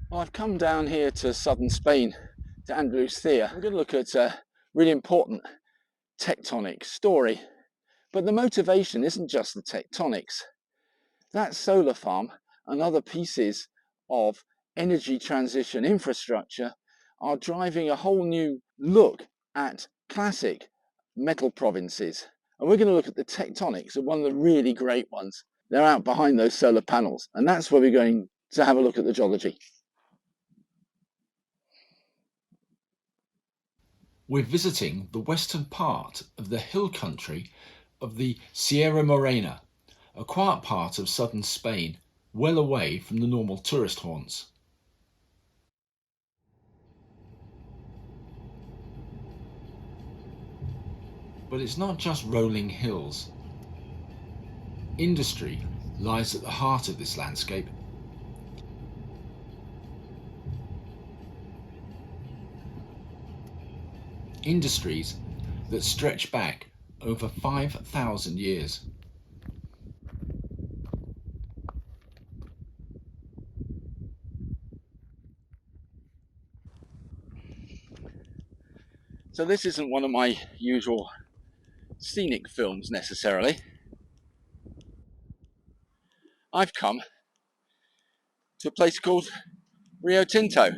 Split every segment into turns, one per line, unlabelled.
Well, I've come down here to southern Spain, to Andalusia. I'm going to look at a really important tectonic story. But the motivation isn't just the tectonics. That solar farm and other pieces of energy transition infrastructure are driving a whole new look at classic metal provinces. And we're going to look at the tectonics of one of the really great ones. They're out behind those solar panels. And that's where we're going to have a look at the geology.
We're visiting the western part of the hill country of the Sierra Morena, a quiet part of southern Spain, well away from the normal tourist haunts. But it's not just rolling hills. Industry lies at the heart of this landscape. Industries that stretch back over 5,000 years.
So this isn't one of my usual scenic films necessarily. I've come to a place called Rio Tinto.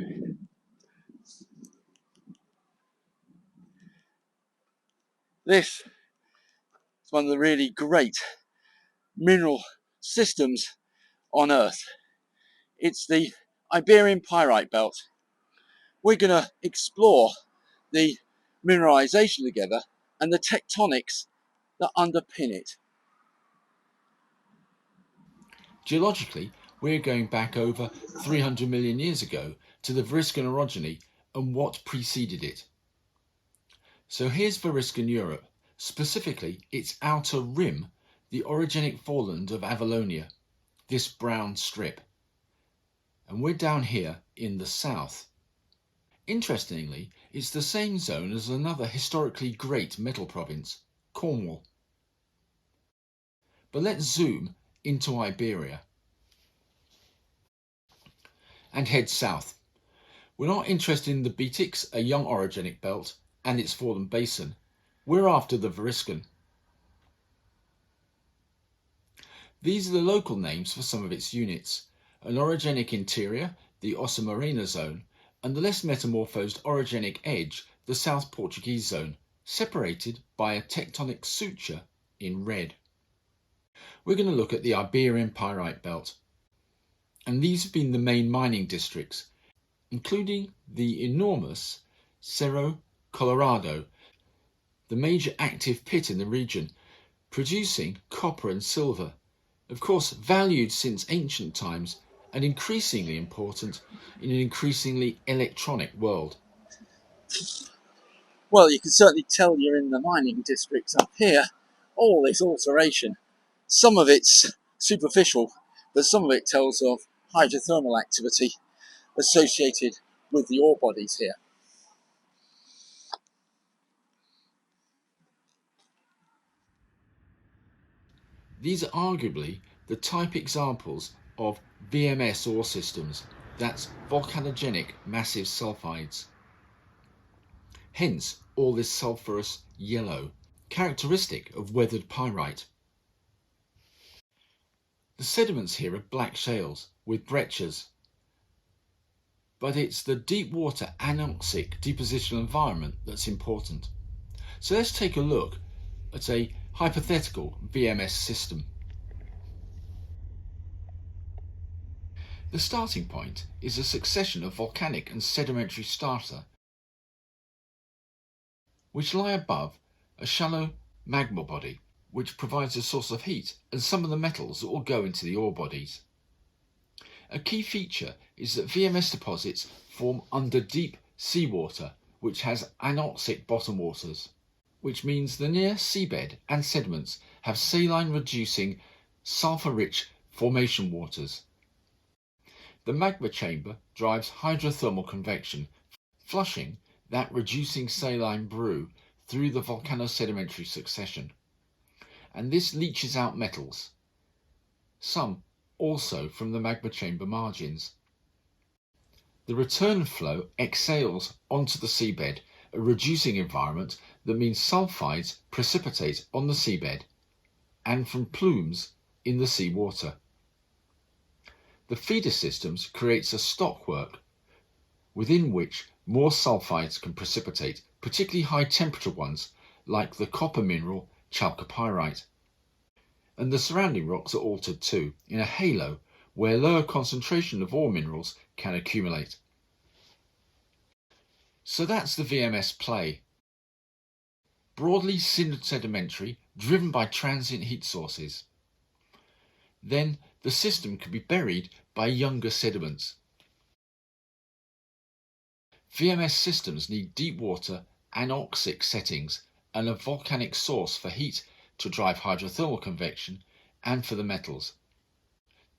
This is one of the really great mineral systems on Earth. It's the Iberian Pyrite belt. We're going to explore the mineralization together and the tectonics that underpin it.
Geologically, we're going back over 300 million years ago to the Variscan orogeny and what preceded it. So here's Variscan Europe, specifically its outer rim, the orogenic foreland of Avalonia, this brown strip. And we're down here in the south. Interestingly, it's the same zone as another historically great metal province, Cornwall. But let's zoom into Iberia and head south. We're not interested in the Betics, a young orogenic belt, and its foreland basin. We're after the Variscan. These are the local names for some of its units: an orogenic interior, the Ossa Morena zone, and the less metamorphosed orogenic edge, the South Portuguese zone, separated by a tectonic suture in red. We're going to look at the Iberian Pyrite belt. And these have been the main mining districts, including the enormous Cerro Colorado, the major active pit in the region, producing copper and silver, of course valued since ancient times and increasingly important in an increasingly electronic world.
Well, you can certainly tell you're in the mining districts up here. All this alteration, some of it's superficial, but some of it tells of hydrothermal activity associated with the ore bodies here.
These are arguably the type examples of VMS ore systems, that's volcanogenic massive sulfides. Hence all this sulphurous yellow, characteristic of weathered pyrite. The sediments here are black shales with breccias, but it's the deep water anoxic depositional environment that's important. So let's take a look at a hypothetical VMS system. The starting point is a succession of volcanic and sedimentary strata which lie above a shallow magma body which provides a source of heat and some of the metals that will go into the ore bodies. A key feature is that VMS deposits form under deep seawater which has anoxic bottom waters, which means the near seabed and sediments have saline reducing sulfur-rich formation waters. The magma chamber drives hydrothermal convection, flushing that reducing saline brew through the volcanosedimentary succession, and this leaches out metals, some also from the magma chamber margins. The return flow exhales onto the seabed, a reducing environment that means sulfides precipitate on the seabed and from plumes in the seawater. The feeder systems creates a stockwork within which more sulfides can precipitate, particularly high temperature ones like the copper mineral chalcopyrite. And the surrounding rocks are altered too, in a halo where lower concentration of ore minerals can accumulate. So that's the VMS play. Broadly sedimentary, driven by transient heat sources. Then the system can be buried by younger sediments. VMS systems need deep water, anoxic settings, and a volcanic source for heat to drive hydrothermal convection and for the metals.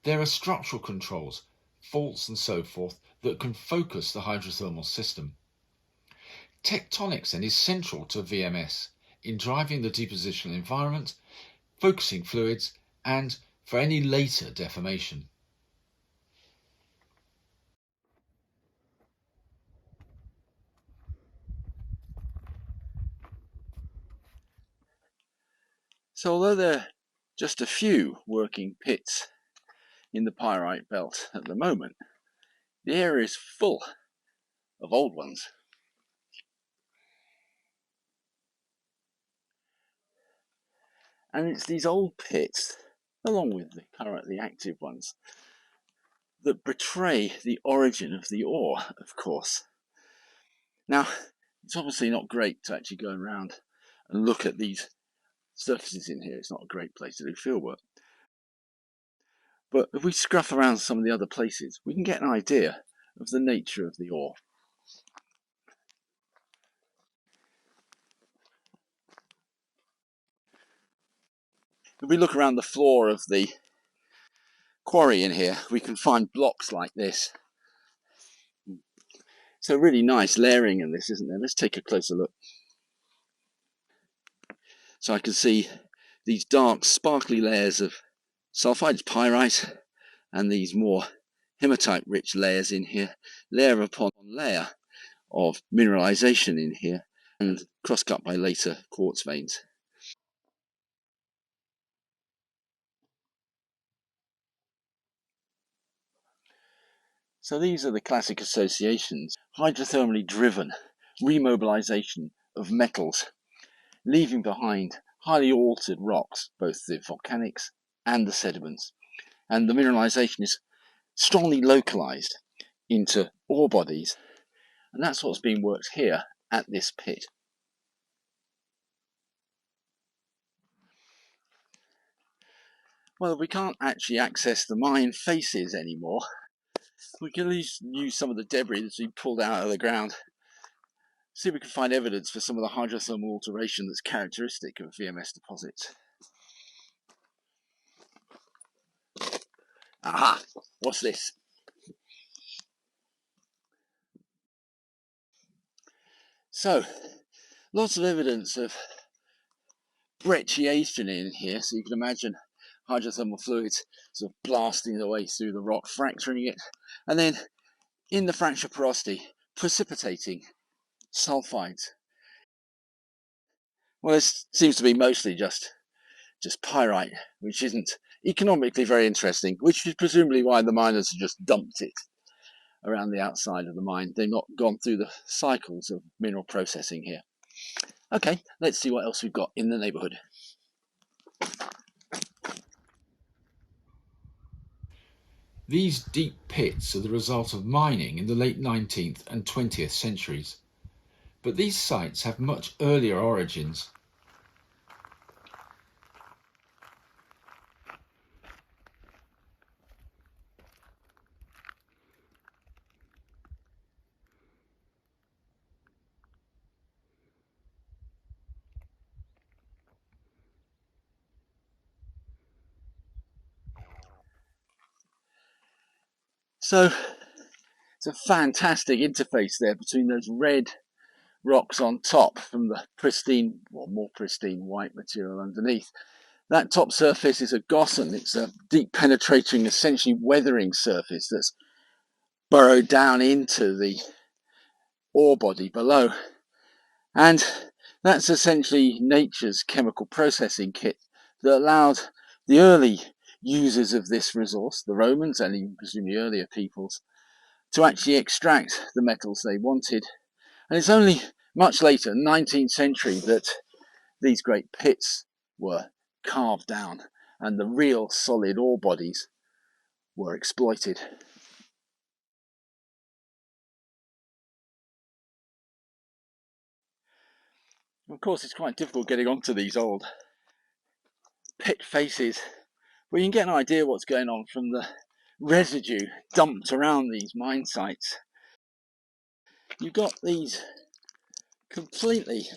There are structural controls, faults and so forth that can focus the hydrothermal system. Tectonics then is central to VMS in driving the depositional environment, focusing fluids, and for any later deformation.
So although there are just a few working pits in the Pyrite belt at the moment, the area is full of old ones. And it's these old pits, along with the currently active ones, that betray the origin of the ore, of course. Now, it's obviously not great to actually go around and look at these surfaces in here. It's not a great place to do fieldwork. But if we scruff around some of the other places, we can get an idea of the nature of the ore. If we look around the floor of the quarry in here, we can find blocks like this. So really nice layering in this, isn't there? Let's take a closer look. So I can see these dark, sparkly layers of sulfides, pyrite, and these more hematite-rich layers in here, layer upon layer of mineralization in here, and cross-cut by later quartz veins. So these are the classic associations: hydrothermally driven remobilization of metals, leaving behind highly altered rocks, both the volcanics and the sediments. And the mineralization is strongly localized into ore bodies, and that's what's being worked here at this pit. Well, we can't actually access the mine faces anymore. We can at least use some of the debris that's been pulled out of the ground. See if we can find evidence for some of the hydrothermal alteration that's characteristic of VMS deposits. Aha! What's this? So, lots of evidence of brecciation in here, so you can imagine hydrothermal fluids sort of blasting their way through the rock, fracturing it, and then in the fracture porosity, precipitating sulfides. Well, this seems to be mostly just pyrite, which isn't economically very interesting, which is presumably why the miners have just dumped it around the outside of the mine. They've not gone through the cycles of mineral processing here. Okay, let's see what else we've got in the neighbourhood.
These deep pits are the result of mining in the late 19th and 20th centuries, but these sites have much earlier origins.
So it's a fantastic interface there between those red rocks on top from the pristine, or more pristine white material underneath. That top surface is a gossan. It's a deep penetrating, essentially weathering surface that's burrowed down into the ore body below. And that's essentially nature's chemical processing kit that allowed the early users of this resource, the Romans and even presumably earlier peoples, to actually extract the metals they wanted. And it's only much later, 19th century, that these great pits were carved down and the real solid ore bodies were exploited. Of course, it's quite difficult getting onto these old pit faces, but you can get an idea what's going on from the residue dumped around these mine sites. You've got these completely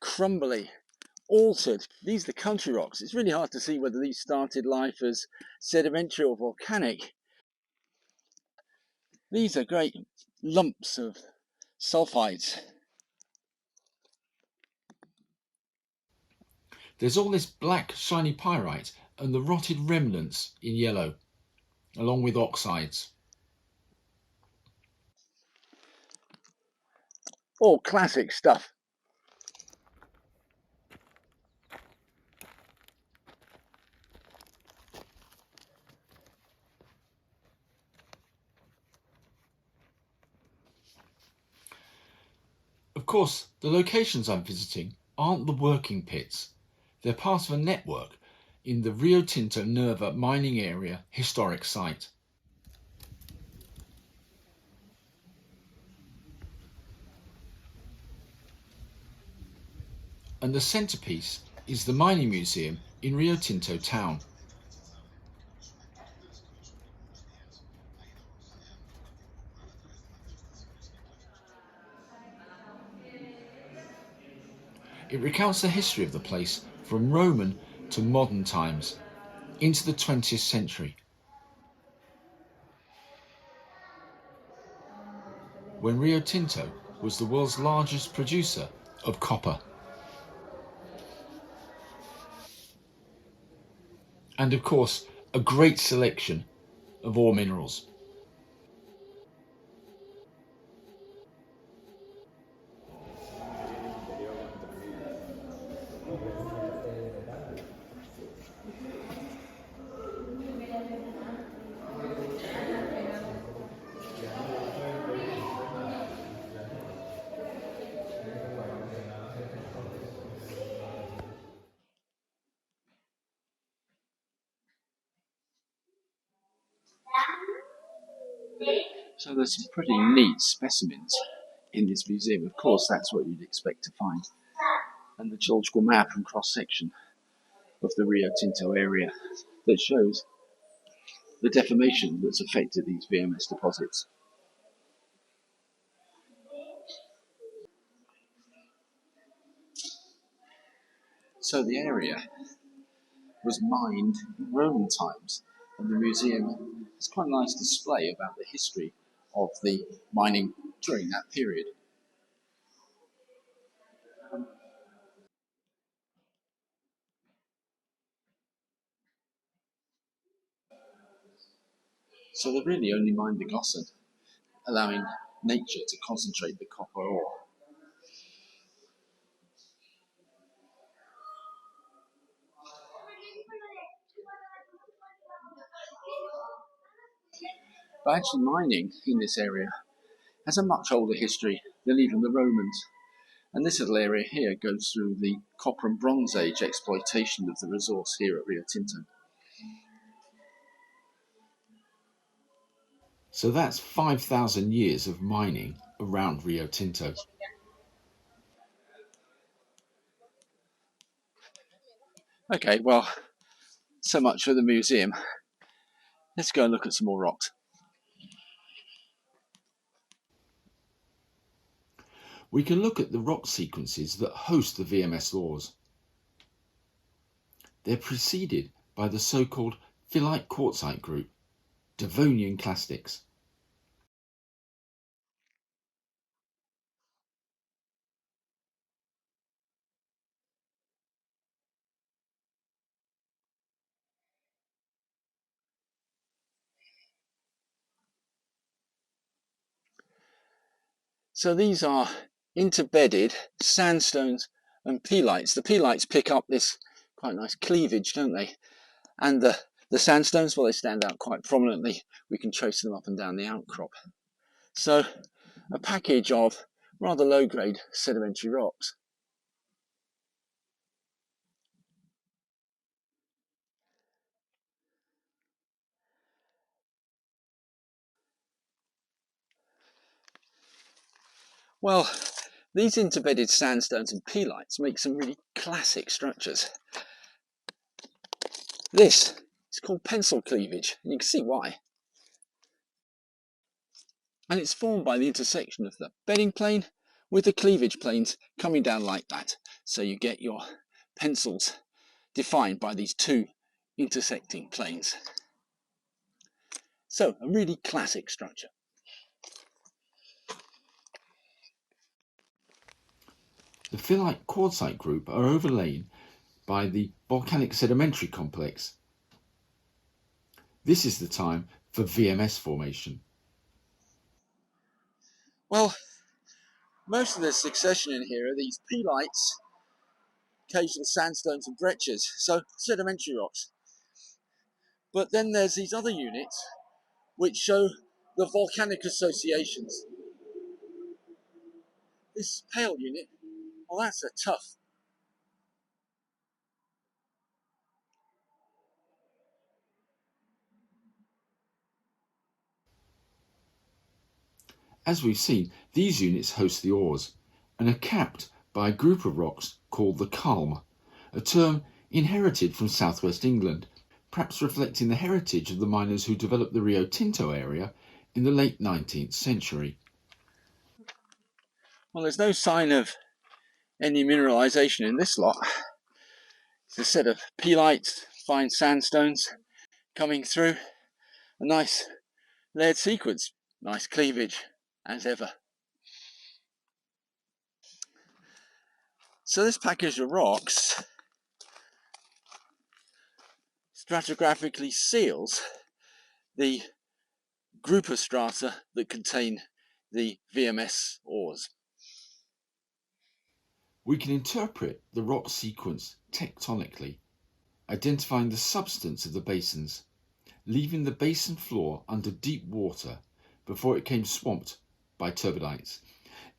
crumbly, altered, these are the country rocks. It's really hard to see whether these started life as sedimentary or volcanic. These are great lumps of sulfides.
There's all this black shiny pyrite and the rotted remnants in yellow, along with oxides.
All classic stuff.
Of course, the locations I'm visiting aren't the working pits. They're part of a network in the Rio Tinto Nerva mining area historic site. And the centrepiece is the mining museum in Rio Tinto town. It recounts the history of the place from Roman to modern times, into the 20th century, when Rio Tinto was the world's largest producer of copper. And of course, a great selection of ore minerals.
So there's some pretty neat specimens in this museum. Of course, that's what you'd expect to find. And the geological map and cross-section of the Rio Tinto area that shows the deformation that's affected these VMS deposits. So the area was mined in Roman times, and the museum has quite a nice display about the history of the mining during that period. So they really only mined the gossan, allowing nature to concentrate the copper ore. But actually mining in this area has a much older history than even the Romans. And this little area here goes through the Copper and Bronze Age exploitation of the resource here at Rio Tinto.
So that's 5,000 years of mining around Rio Tinto.
Okay, well, so much for the museum. Let's go and look at some more rocks.
We can look at the rock sequences that host the VMS ores. They're preceded by the so-called phyllite quartzite group, Devonian clastics.
So these are interbedded sandstones and pyrites. The pyrites pick up this quite nice cleavage, don't they? And the sandstones, well, they stand out quite prominently. We can trace them up and down the outcrop. So a package of rather low-grade sedimentary rocks. Well, these interbedded sandstones and pyrites make some really classic structures. This is called pencil cleavage, and you can see why. And it's formed by the intersection of the bedding plane with the cleavage planes coming down like that. So you get your pencils defined by these two intersecting planes. So a really classic structure.
The phyllite quartzite group are overlain by the volcanic sedimentary complex. This is the time for VMS formation.
Well, most of the succession in here are these pyrites, occasional sandstones and breccias, so sedimentary rocks. But then there's these other units which show the volcanic associations. This pale unit, well, that's a tuff.
As we've seen, these units host the ores and are capped by a group of rocks called the calm, a term inherited from southwest England, perhaps reflecting the heritage of the miners who developed the Rio Tinto area in the late 19th century.
Well, there's no sign of any mineralisation in this lot. It's a set of pyrites, fine sandstones coming through. A nice layered sequence, nice cleavage as ever. So this package of rocks stratigraphically seals the group of strata that contain the VMS ores.
We can interpret the rock sequence tectonically, identifying the substance of the basins, leaving the basin floor under deep water before it came swamped by turbidites.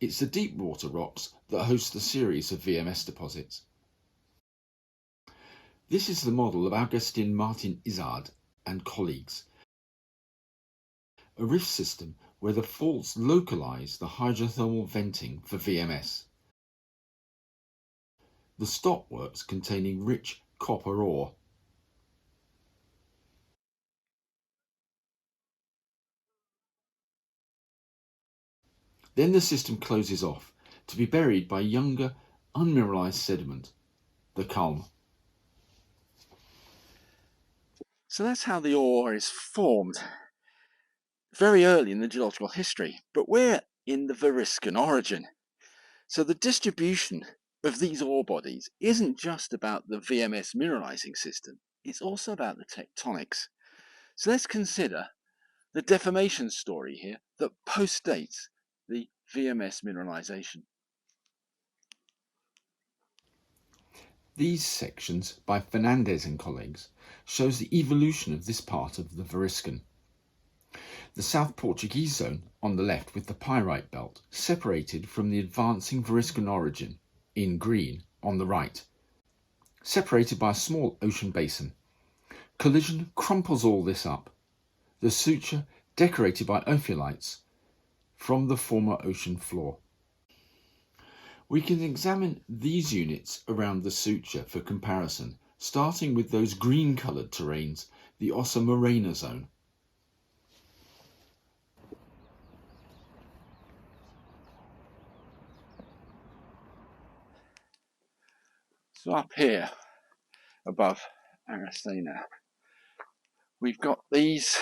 It's the deep water rocks that host the series of VMS deposits. This is the model of Augustin Martin Izard and colleagues, a rift system where the faults localise the hydrothermal venting for VMS. The stopworks containing rich copper ore. Then the system closes off to be buried by younger, unmineralised sediment, the calm.
So that's how the ore is formed very early in the geological history, but we're in the Variscan origin. So the distribution of these ore bodies isn't just about the VMS mineralising system, it's also about the tectonics. So let's consider the deformation story here that postdates the VMS mineralisation.
These sections by Fernandez and colleagues shows the evolution of this part of the Variscan. The South Portuguese zone on the left with the Pyrite belt separated from the advancing Variscan origin in green on the right, separated by a small ocean basin. Collision crumples all this up. The suture decorated by ophiolites from the former ocean floor. We can examine these units around the suture for comparison, starting with those green-coloured terrains, the Ossa Morena zone.
So up here above Aracena, we've got these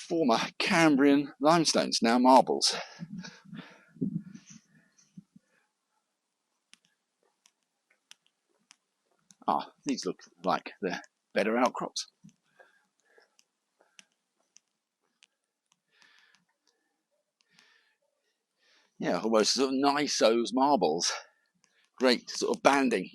former Cambrian limestones, now marbles. These look like they're better outcrops. Yeah, almost sort of Niso's marbles. Great sort of banding.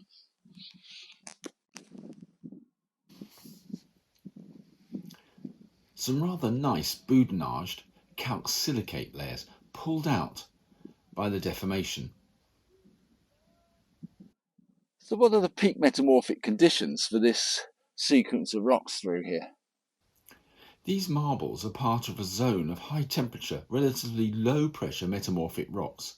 Some rather nice boudinaged calc-silicate layers pulled out by the deformation.
So what are the peak metamorphic conditions for this sequence of rocks through here?
These marbles are part of a zone of high temperature, relatively low pressure metamorphic rocks.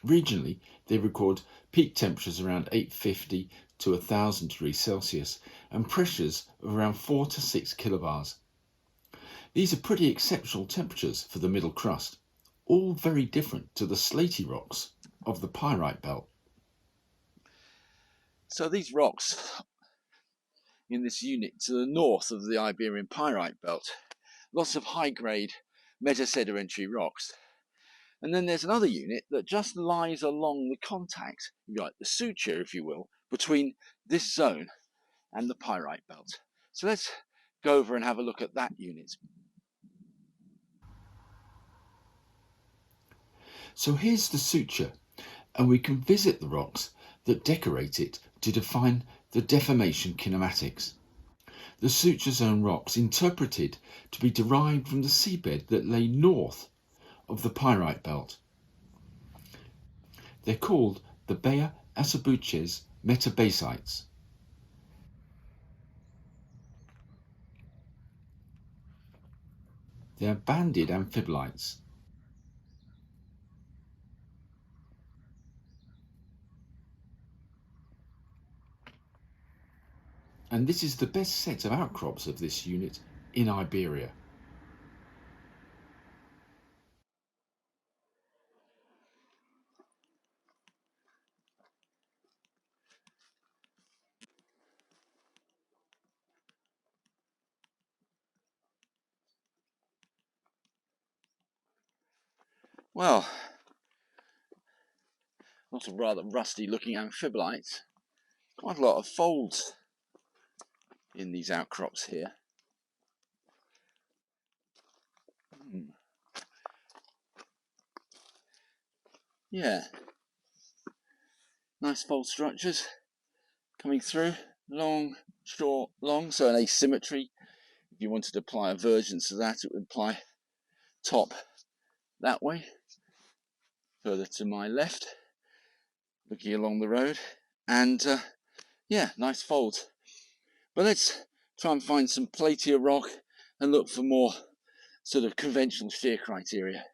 Regionally, they record peak temperatures around 850 to 1000 degrees Celsius and pressures of around 4 to 6 kilobars. These are pretty exceptional temperatures for the middle crust, all very different to the slaty rocks of the Pyrite belt.
So these rocks in this unit to the north of the Iberian Pyrite belt, lots of high-grade metasedimentary rocks. And then there's another unit that just lies along the contact, like the suture, if you will, between this zone and the Pyrite belt. So let's go over and have a look at that unit.
So here's the suture, and we can visit the rocks that decorate it to define the deformation kinematics. The suture zone rocks interpreted to be derived from the seabed that lay north of the Pyrite belt. They're called the Bayer Asabuches metabasites. They are banded amphibolites. And this is the best set of outcrops of this unit in Iberia.
Well, lots of rather rusty looking amphibolites. Quite a lot of folds in these outcrops here. Yeah, nice fold structures coming through, long, short, long, so an asymmetry. If you wanted to apply a vergence to that, it would apply top that way, further to my left, looking along the road, and yeah, nice folds. But let's try and find some plateau rock and look for more sort of conventional shear criteria.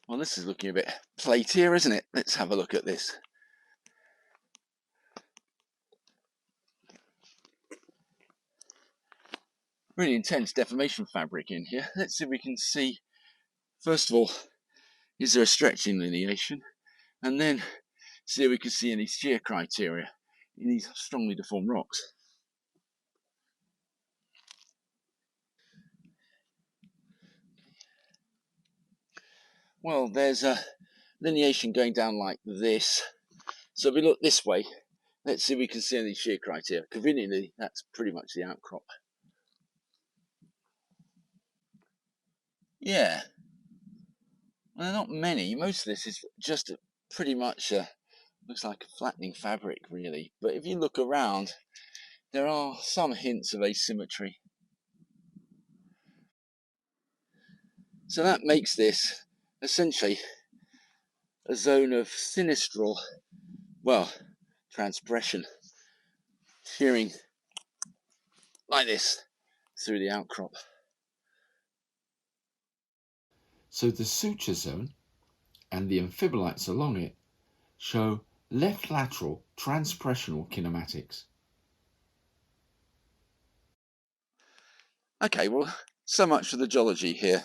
Well, this is looking a bit plateau, isn't it? Let's have a look at this. Really intense deformation fabric in here. Let's see if we can see, first of all, is there a stretching lineation? And then see if we can see any shear criteria in these strongly deformed rocks. Well, there's a lineation going down like this. So if we look this way, let's see if we can see any shear criteria. Conveniently, that's pretty much the outcrop. Yeah. Well, there are not many. Most of this is just pretty much looks like a flattening fabric, really. But if you look around, there are some hints of asymmetry. So that makes this essentially a zone of sinistral, well, transpression, shearing like this through the outcrop.
So the suture zone and the amphibolites along it show left lateral transpressional kinematics.
Okay, well, so much for the geology here.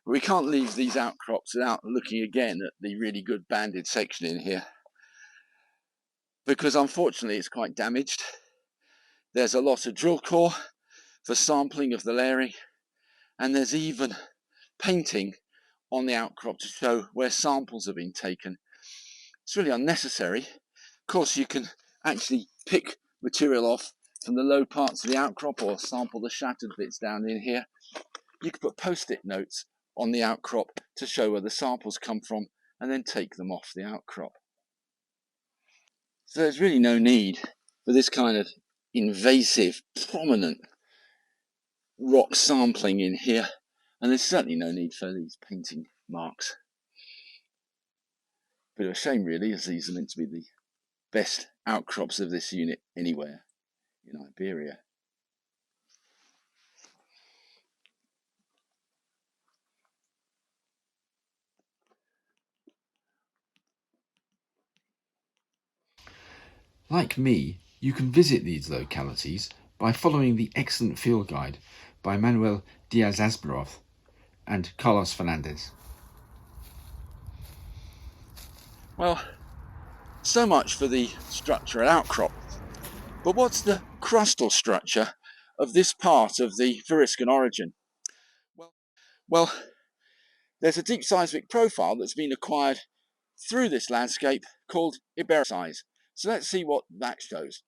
We can't leave these outcrops without looking again at the really good banded section in here, because unfortunately it's quite damaged. There's a lot of drill core for sampling of the layering, and there's even painting on the outcrop to show where samples have been taken. It's really unnecessary. Of course, you can actually pick material off from the low parts of the outcrop or sample the shattered bits down in here. You could put post-it notes on the outcrop to show where the samples come from and then take them off the outcrop. So there's really no need for this kind of invasive, prominent rock sampling in here, and there's certainly no need for these painting marks. Bit of a shame really, as these are meant to be the best outcrops of this unit anywhere in Iberia.
Like me, you can visit these localities by following the excellent field guide by Manuel Diaz-Asbaroth and Carlos Fernandez.
Well, so much for the structure and outcrop. But what's the crustal structure of this part of the Variscan origin? Well, there's a deep seismic profile that's been acquired through this landscape called Iberian. So let's see what that shows.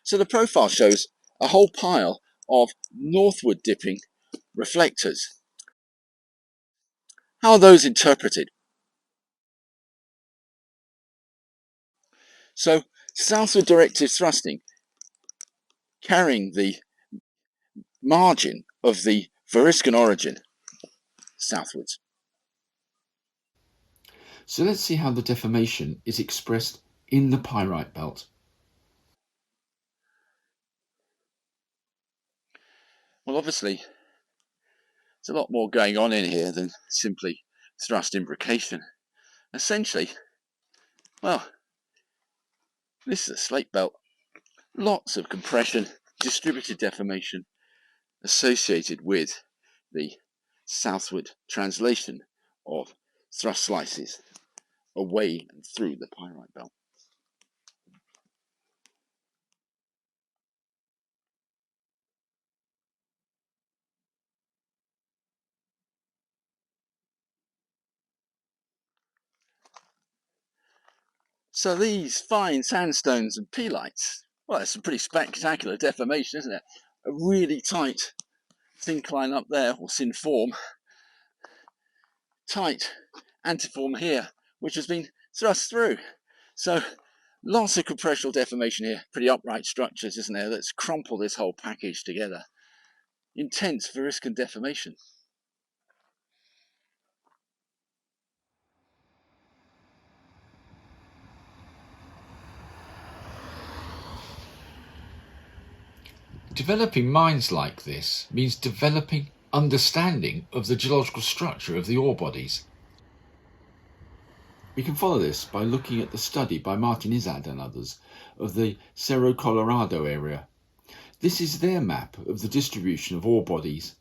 So the profile shows a whole pile of northward dipping reflectors. How are those interpreted? So southward directed thrusting, carrying the margin of the Variscan origin southwards.
So let's see how the deformation is expressed in the Pyrite belt.
Well, obviously, there's a lot more going on in here than simply thrust imbrication. Essentially, well, this is a slate belt. Lots of compression, distributed deformation associated with the southward translation of thrust slices away and through the Pyrite belt. So these fine sandstones and pyrites, well, it's some pretty spectacular deformation, isn't it? A really tight syncline up there, or synform, tight antiform here, which has been thrust through. So lots of compressional deformation here, pretty upright structures, isn't there? Let's crumple this whole package together. Intense Variscan deformation.
Developing mines like this means developing understanding of the geological structure of the ore bodies. We can follow this by looking at the study by Martin Izard and others of the Cerro Colorado area. This is their map of the distribution of ore bodies.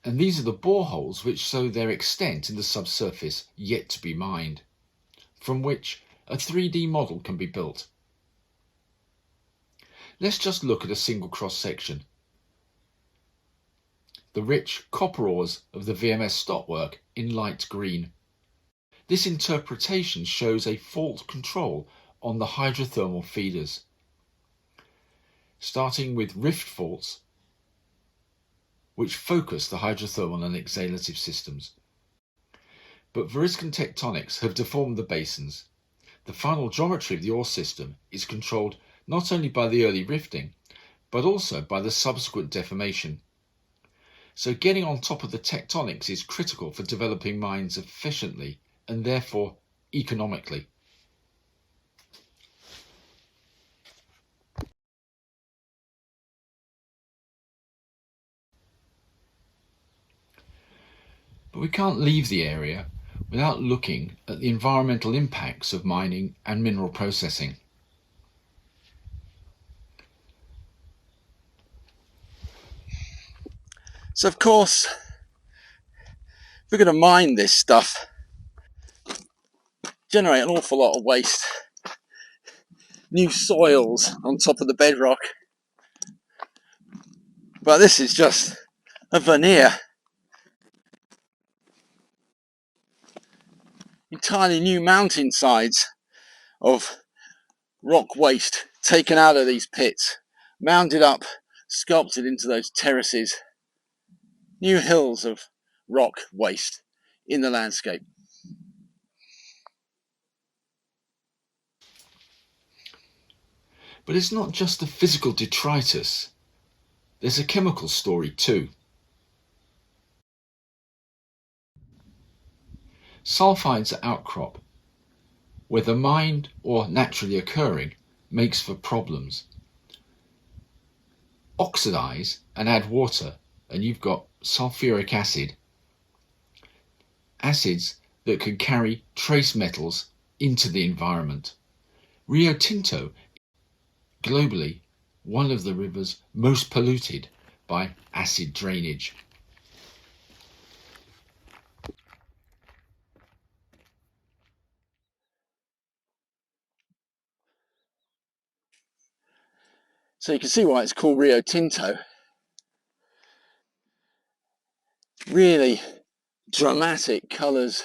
And these are the boreholes which show their extent in the subsurface yet to be mined, from which a 3D model can be built. Let's just look at a single cross-section. The rich copper ores of the VMS stockwork in light green. This interpretation shows a fault control on the hydrothermal feeders, starting with rift faults which focus the hydrothermal and exhalative systems. But Variscan tectonics have deformed the basins. The final geometry of the ore system is controlled not only by the early rifting, but also by the subsequent deformation. So getting on top of the tectonics is critical for developing mines efficiently and therefore economically. But we can't leave the area without looking at the environmental impacts of mining and mineral processing.
So of course, if we're going to mine this stuff, generate an awful lot of waste, new soils on top of the bedrock. But this is just a veneer. Entirely new mountainsides of rock waste taken out of these pits, mounded up, sculpted into those terraces, new hills of rock waste in the landscape.
But it's not just the physical detritus, there's a chemical story too. Sulfides outcrop, whether mined or naturally occurring, makes for problems. Oxidize and add water and you've got sulfuric acid, acids that can carry trace metals into the environment. Rio Tinto, globally, one of the rivers most polluted by acid drainage.
So you can see why it's called Rio Tinto. Really dramatic colours,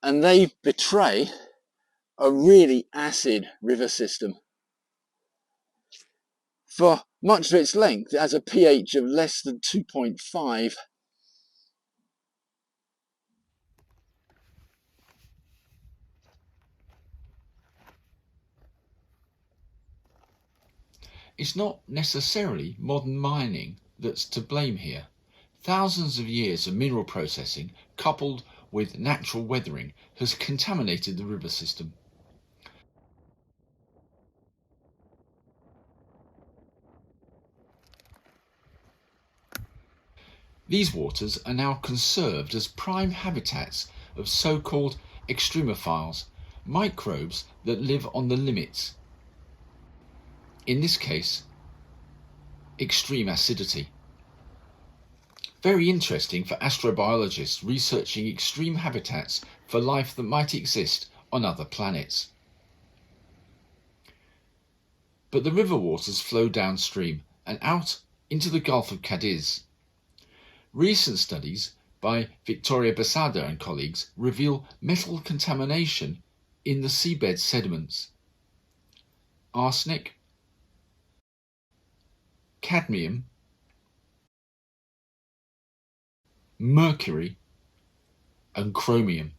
and they betray a really acid river system. For much of its length, it has a pH of less than 2.5.
It's not necessarily modern mining that's to blame here. Thousands of years of mineral processing coupled with natural weathering has contaminated the river system. These waters are now conserved as prime habitats of so-called extremophiles, microbes that live on the limits. In this case, extreme acidity. Very interesting for astrobiologists researching extreme habitats for life that might exist on other planets. But the river waters flow downstream and out into the Gulf of Cadiz. Recent studies by Victoria Besada and colleagues reveal metal contamination in the seabed sediments. Arsenic, cadmium, mercury and chromium.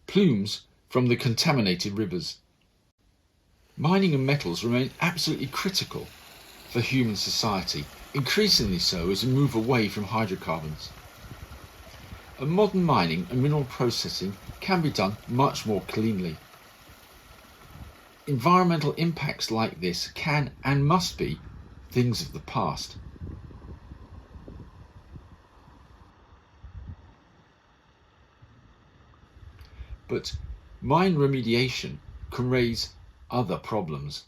Plumes from the contaminated rivers. Mining and metals remain absolutely critical for human society, increasingly so as we move away from hydrocarbons. And modern mining and mineral processing can be done much more cleanly. Environmental impacts like this can and must be things of the past. But mine remediation can raise other problems.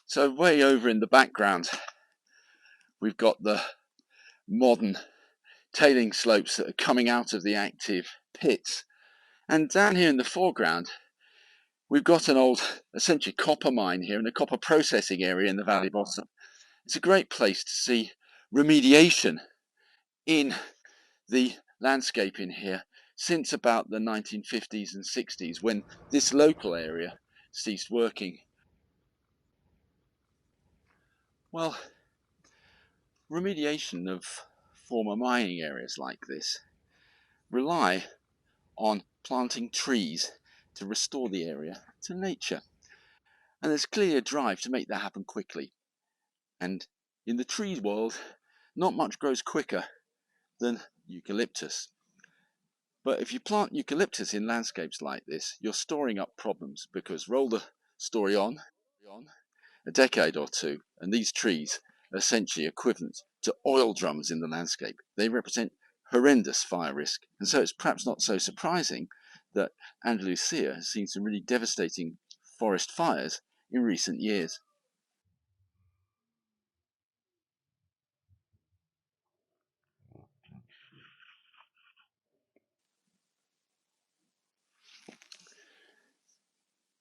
So way over in the background, we've got the modern tailing slopes that are coming out of the active pits. And down here in the foreground, we've got an old, essentially copper mine here and a copper processing area in the valley bottom. It's a great place to see remediation in the landscape in here since about the 1950s and 60s, when this local area ceased working. Well, remediation of former mining areas like this rely on planting trees to restore the area to nature. And there's clearly a drive to make that happen quickly. And in the tree world, not much grows quicker than eucalyptus. But if you plant eucalyptus in landscapes like this, you're storing up problems, because roll the story on a decade or two, and these trees are essentially equivalent to oil drums in the landscape. They represent horrendous fire risk, and so it's perhaps not so surprising that Andalusia has seen some really devastating forest fires in recent years.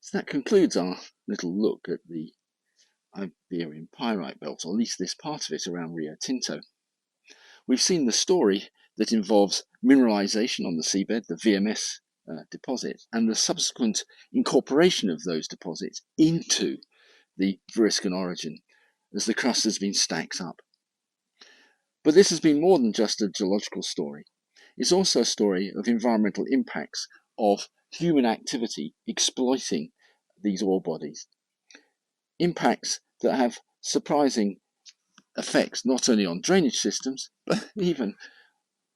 So that concludes our little look at the Iberian Pyrite belt, or at least this part of it around Rio Tinto. We've seen the story that involves mineralization on the seabed, the VMS deposit, and the subsequent incorporation of those deposits into the Variscan origin as the crust has been stacked up. But this has been more than just a geological story. It's also a story of environmental impacts of human activity exploiting these ore bodies. Impacts that have surprising effects not only on drainage systems, but even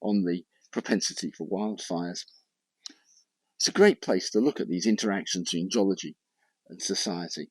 on the propensity for wildfires. It's a great place to look at these interactions between geology and society.